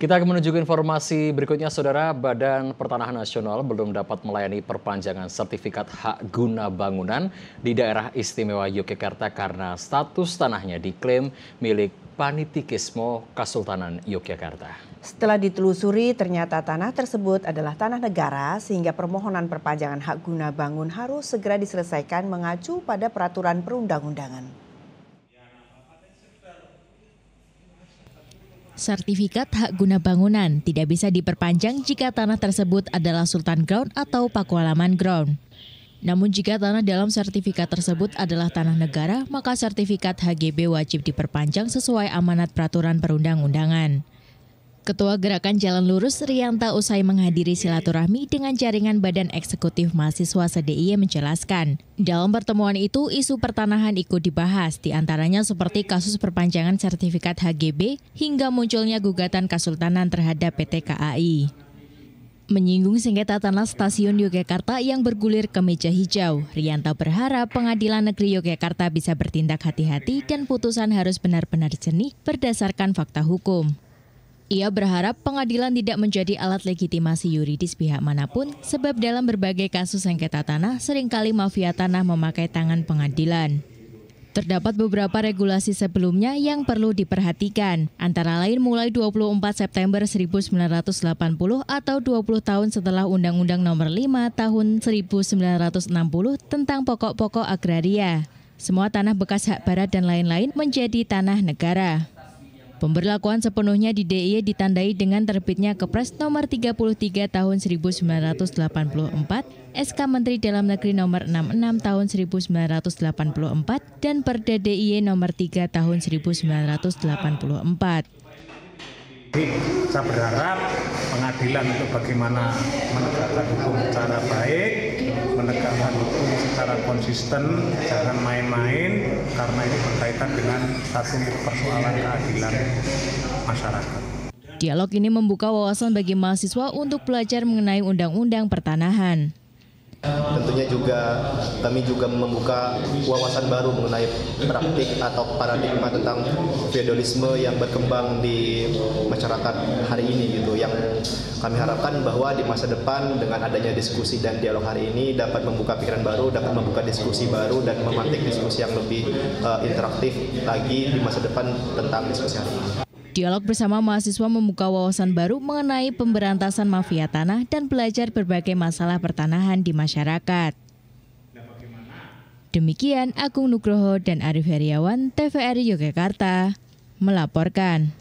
Kita akan menuju ke informasi berikutnya, Saudara. Badan Pertanahan Nasional belum dapat melayani perpanjangan sertifikat hak guna bangunan di daerah istimewa Yogyakarta karena status tanahnya diklaim milik Panitikismo Kasultanan Yogyakarta. Setelah ditelusuri, ternyata tanah tersebut adalah tanah negara sehingga permohonan perpanjangan hak guna bangun harus segera diselesaikan mengacu pada peraturan perundang-undangan. Sertifikat hak guna bangunan tidak bisa diperpanjang jika tanah tersebut adalah Sultan Ground atau Pakualaman Ground. Namun jika tanah dalam sertifikat tersebut adalah tanah negara, maka sertifikat HGB wajib diperpanjang sesuai amanat peraturan perundang-undangan. Ketua Gerakan Jalan Lurus Rianta usai menghadiri silaturahmi dengan jaringan Badan Eksekutif Mahasiswa se-DIY menjelaskan, dalam pertemuan itu isu pertanahan ikut dibahas, diantaranya seperti kasus perpanjangan sertifikat HGB hingga munculnya gugatan Kasultanan terhadap PT KAI. Menyinggung sengketa tanah stasiun Yogyakarta yang bergulir ke meja hijau, Rianta berharap Pengadilan Negeri Yogyakarta bisa bertindak hati-hati dan putusan harus benar-benar jernih berdasarkan fakta hukum. Ia berharap pengadilan tidak menjadi alat legitimasi yuridis pihak manapun, sebab dalam berbagai kasus sengketa tanah, seringkali mafia tanah memakai tangan pengadilan. Terdapat beberapa regulasi sebelumnya yang perlu diperhatikan, antara lain mulai 24 September 1980 atau 20 tahun setelah Undang-Undang Nomor 5 Tahun 1960 tentang pokok-pokok agraria. Semua tanah bekas hak barat dan lain-lain menjadi tanah negara. Pemberlakuan sepenuhnya di DIY ditandai dengan terbitnya Kepres Nomor 33 Tahun 1984, SK Menteri Dalam Negeri Nomor 66 Tahun 1984, dan Perda DIY Nomor 3 Tahun 1984. Saya berharap pengadilan untuk bagaimana menegakkan hukum secara baik, menegakkan hukum secara konsisten, jangan main-main, karena ini berkaitan dengan satu persoalan keadilan masyarakat. Dialog ini membuka wawasan bagi mahasiswa untuk belajar mengenai undang-undang pertanahan. Tentunya juga kami juga membuka wawasan baru mengenai praktik atau paradigma tentang feodalisme yang berkembang di masyarakat hari ini gitu. Yang kami harapkan bahwa di masa depan dengan adanya diskusi dan dialog hari ini dapat membuka pikiran baru, dapat membuka diskusi baru dan memantik diskusi yang lebih interaktif lagi di masa depan tentang diskusi hari ini. Dialog bersama mahasiswa membuka wawasan baru mengenai pemberantasan mafia tanah dan belajar berbagai masalah pertanahan di masyarakat. Demikian Agung Nugroho dan Arif Heriawan, TVRI Yogyakarta, melaporkan.